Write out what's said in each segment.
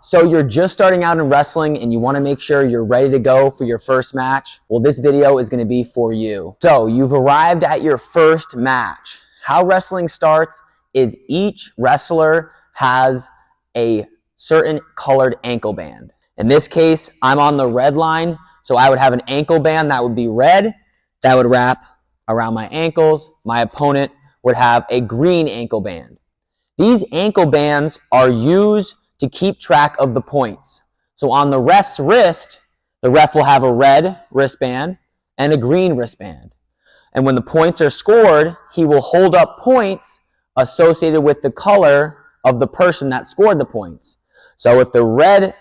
So you're just starting out in wrestling and you want to make sure you're ready to go for your first match? Well, this video is going to be for you. So you've arrived at your first match. How wrestling starts is each wrestler has a certain colored ankle band. In this case, I'm on the red line, so I would have an ankle band that would be red, that would wrap around my ankles. My opponent would have a green ankle band. These ankle bands are used to keep track of the points. So on the ref's wrist, the ref will have a red wristband and a green wristband. And when the points are scored, he will hold up points associated with the color of the person that scored the points. So if the red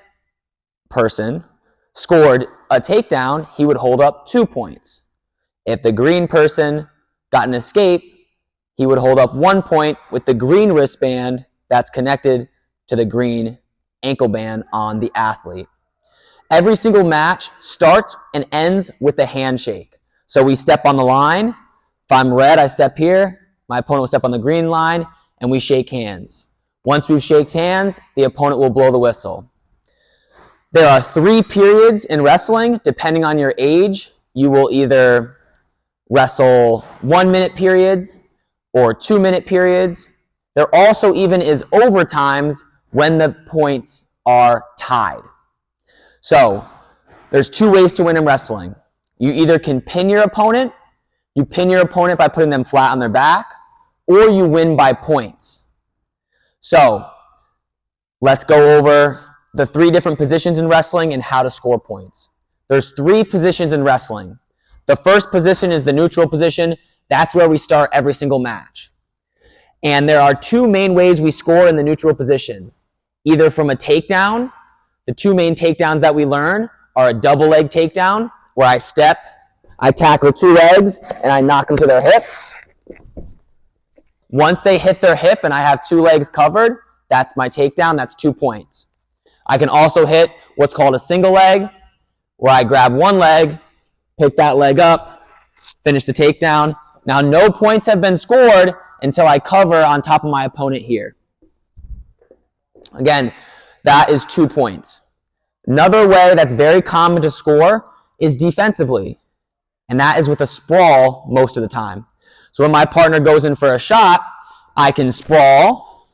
person scored a takedown, he would hold up 2 points. If the green person got an escape, he would hold up 1 point with the green wristband that's connected to the green ankle band on the athlete. Every single match starts and ends with a handshake. So we step on the line. If I'm red, I step here. My opponent will step on the green line, and we shake hands. Once we've shaked hands, the opponent will blow the whistle. There are 3 periods in wrestling. Depending on your age, you will either wrestle 1-minute periods or 2-minute periods. There also even is overtimes when the points are tied. So there's 2 ways to win in wrestling. You either can pin your opponent. You pin your opponent by putting them flat on their back, or you win by points. So let's go over the 3 different positions in wrestling and how to score points. There's 3 positions in wrestling. The first position is the neutral position. That's where we start every single match. And there are 2 main ways we score in the neutral position. Either from a takedown. The 2 main takedowns that we learn are a double leg takedown, where I step, I tackle 2 legs, and I knock them to their hip. Once they hit their hip and I have 2 legs covered, that's my takedown, that's 2 points. I can also hit what's called a single leg, where I grab 1 leg, pick that leg up, finish the takedown. Now no points have been scored until I cover on top of my opponent here. Again, that is 2 points. Another way that's very common to score is defensively, and that is with a sprawl most of the time. So when my partner goes in for a shot, I can sprawl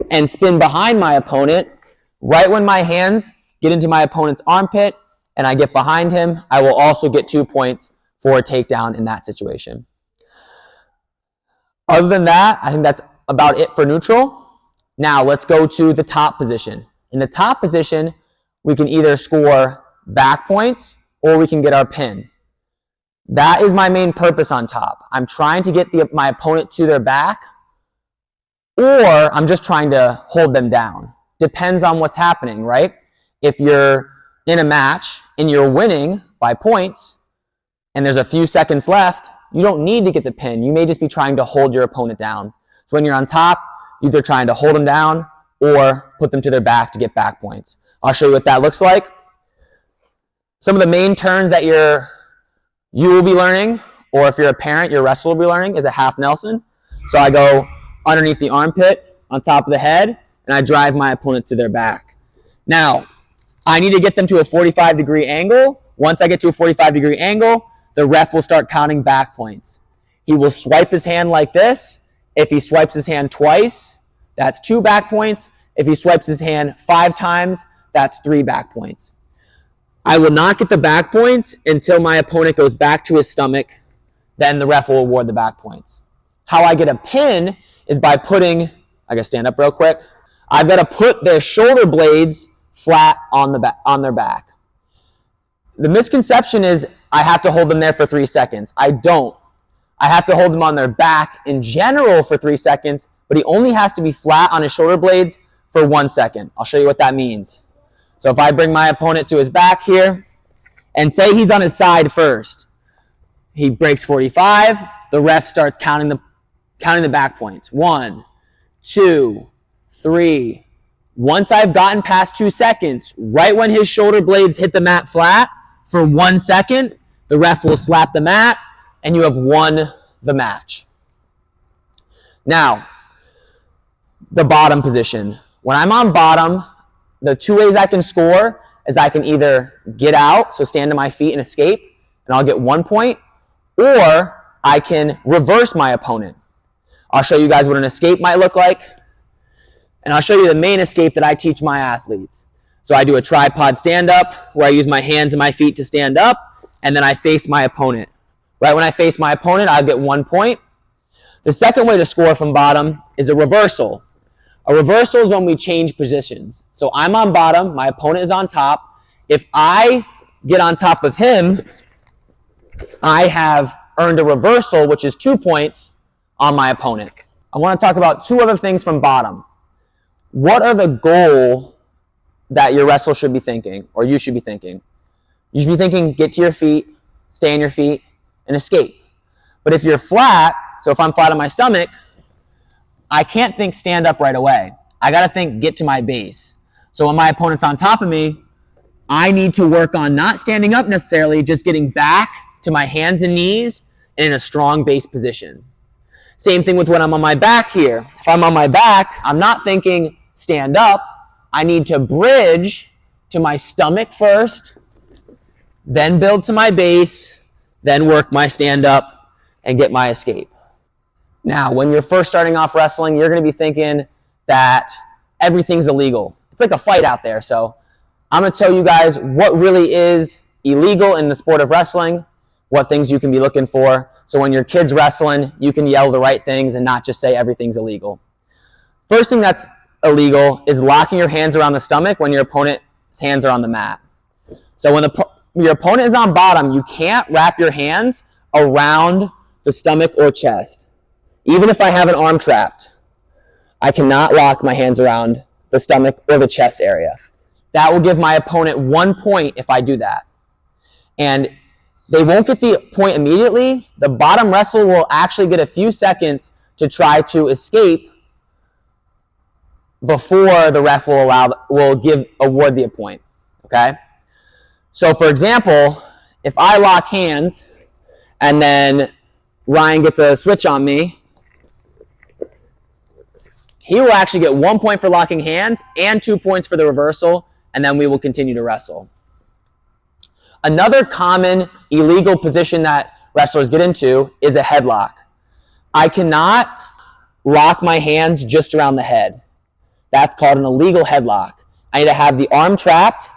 and spin behind my opponent. Right when my hands get into my opponent's armpit and I get behind him, I will also get 2 points for a takedown in that situation. Other than that, I think that's about it for neutral. Now let's go to the top position. In the top position, we can either score back points or we can get our pin. That is my main purpose on top. I'm trying to get my opponent to their back, or I'm just trying to hold them down. Depends on what's happening, right? If you're in a match and you're winning by points and there's a few seconds left, you don't need to get the pin. You may just be trying to hold your opponent down. So when you're on top, either trying to hold them down or put them to their back to get back points. I'll show you what that looks like. Some of the main turns that you will be learning, or if you're a parent, your wrestler will be learning, is a half Nelson. So I go underneath the armpit, on top of the head, and I drive my opponent to their back. Now, I need to get them to a 45-degree angle. Once I get to a 45-degree angle, the ref will start counting back points. He will swipe his hand like this. If he swipes his hand twice, that's 2 back points. If he swipes his hand 5 times, that's 3 back points. I will not get the back points until my opponent goes back to his stomach. Then the ref will award the back points. How I get a pin is by putting, I gotta stand up real quick. I've got to put their shoulder blades flat on their back. The misconception is I have to hold them there for 3 seconds. I don't. I have to hold them on their back in general for 3 seconds, but he only has to be flat on his shoulder blades for 1 second. I'll show you what that means. So if I bring my opponent to his back here, and say he's on his side first, he breaks 45, the ref starts counting the back points. 1, 2, 3. Once I've gotten past 2 seconds, right when his shoulder blades hit the mat flat, for 1 second, the ref will slap the mat, and you have won the match. Now, the bottom position. When I'm on bottom, the two ways I can score is I can either get out, so stand to my feet and escape, and I'll get 1 point, or I can reverse my opponent. I'll show you guys what an escape might look like, and I'll show you the main escape that I teach my athletes. So I do a tripod stand-up where I use my hands and my feet to stand up, and then I face my opponent. Right when I face my opponent, I'll get 1 point. The second way to score from bottom is a reversal. A reversal is when we change positions. So I'm on bottom, my opponent is on top. If I get on top of him, I have earned a reversal, which is 2 points on my opponent. I want to talk about two other things from bottom. What are the goal that your wrestler should be thinking, or you should be thinking? You should be thinking, get to your feet, stay on your feet, and escape. But if you're flat, so if I'm flat on my stomach, I can't think stand up right away. I got to think get to my base. So when my opponent's on top of me, I need to work on not standing up necessarily, just getting back to my hands and knees and in a strong base position. Same thing with when I'm on my back here. If I'm on my back, I'm not thinking stand up. I need to bridge to my stomach first, then build to my base, then work my stand up and get my escape. Now, when you're first starting off wrestling, you're going to be thinking that everything's illegal. It's like a fight out there. So I'm going to tell you guys what really is illegal in the sport of wrestling, what things you can be looking for. So when your kid's wrestling, you can yell the right things and not just say everything's illegal. First thing that's illegal is locking your hands around the stomach when your opponent's hands are on the mat. So when your opponent is on bottom, you can't wrap your hands around the stomach or chest. Even if I have an arm trapped, I cannot lock my hands around the stomach or the chest area. That will give my opponent 1 point if I do that. And they won't get the point immediately. The bottom wrestler will actually get a few seconds to try to escape before the ref will award the point. Okay? So for example, if I lock hands and then Ryan gets a switch on me, he will actually get 1 point for locking hands and 2 points for the reversal, and then we will continue to wrestle. Another common illegal position that wrestlers get into is a headlock. I cannot lock my hands just around the head. That's called an illegal headlock. I need to have the arm trapped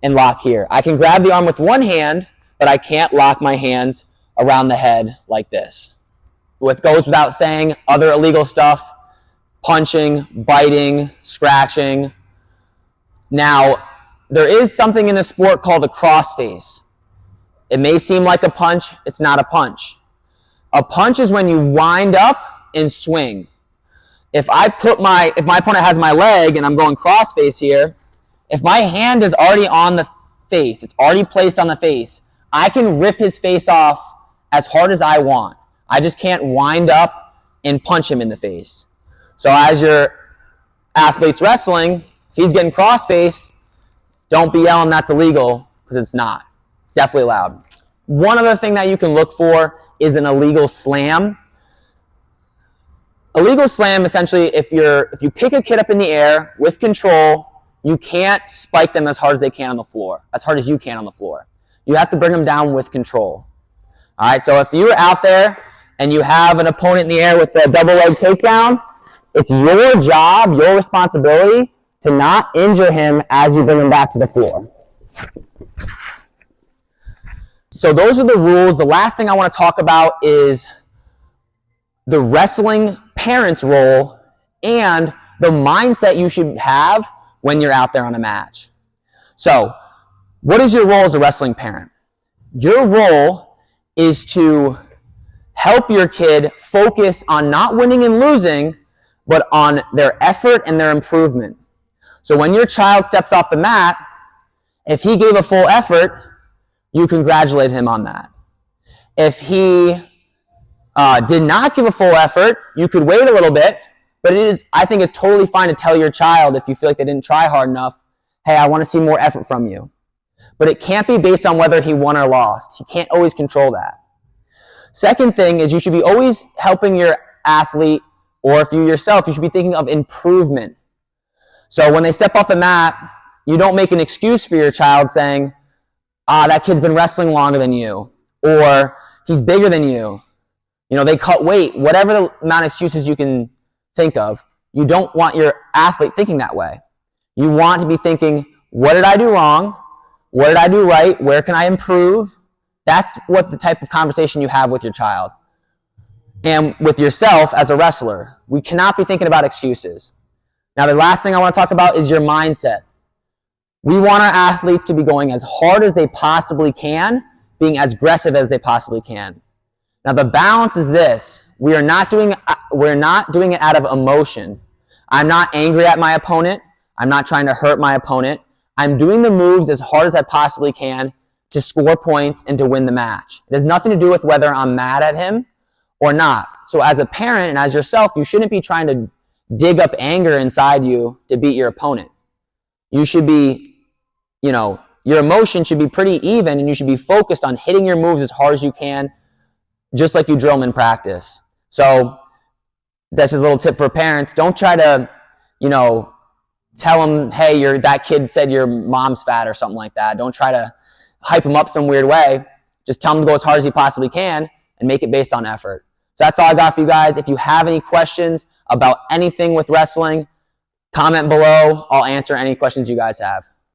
and lock here. I can grab the arm with one hand, but I can't lock my hands around the head like this. What goes without saying, other illegal stuff, punching, biting, scratching. Now, there is something in the sport called a crossface. It may seem like a punch, it's not a punch. A punch is when you wind up and swing. If my opponent has my leg and I'm going crossface here, if my hand is already on the face, it's already placed on the face, I can rip his face off as hard as I want. I just can't wind up and punch him in the face. So as your athlete's wrestling, if he's getting cross-faced, don't be yelling that's illegal, because it's not. It's definitely allowed. One other thing that you can look for is an illegal slam. Illegal slam, essentially, if you pick a kid up in the air with control, you can't spike them as hard as they can on the floor, as hard as you can on the floor. You have to bring them down with control. All right, so if you're out there and you have an opponent in the air with a double leg takedown, it's your job, your responsibility to not injure him as you bring him back to the floor. So those are the rules. The last thing I want to talk about is the wrestling parent's role and the mindset you should have when you're out there on a match. So, what is your role as a wrestling parent? Your role is to help your kid focus on not winning and losing, but on their effort and their improvement. So when your child steps off the mat, if he gave a full effort, you congratulate him on that. If he did not give a full effort, you could wait a little bit, but I think it's totally fine to tell your child if you feel like they didn't try hard enough, hey, I want to see more effort from you. But it can't be based on whether he won or lost. You can't always control that. Second thing is you should be always helping your athlete, or if you yourself, you should be thinking of improvement. So when they step off the mat, you don't make an excuse for your child saying, that kid's been wrestling longer than you, or he's bigger than you. You know, they cut weight, whatever the amount of excuses you can think of. You don't want your athlete thinking that way. You want to be thinking, what did I do wrong? What did I do right? Where can I improve? That's what the type of conversation you have with your child. And with yourself as a wrestler, we cannot be thinking about excuses. Now, the last thing I want to talk about is your mindset. We want our athletes to be going as hard as they possibly can, being as aggressive as they possibly can. Now, the balance is this. We're not doing it out of emotion. I'm not angry at my opponent. I'm not trying to hurt my opponent. I'm doing the moves as hard as I possibly can to score points and to win the match. It has nothing to do with whether I'm mad at him or not. So as a parent and as yourself, you shouldn't be trying to dig up anger inside you to beat your opponent. You should be, your emotion should be pretty even, and you should be focused on hitting your moves as hard as you can, just like you drill them in practice. So that's just a little tip for parents. Don't try to, tell them, hey, that kid said your mom's fat or something like that. Don't try to hype them up some weird way. Just tell them to go as hard as you possibly can and make it based on effort. So that's all I got for you guys. If you have any questions about anything with wrestling, comment below. I'll answer any questions you guys have.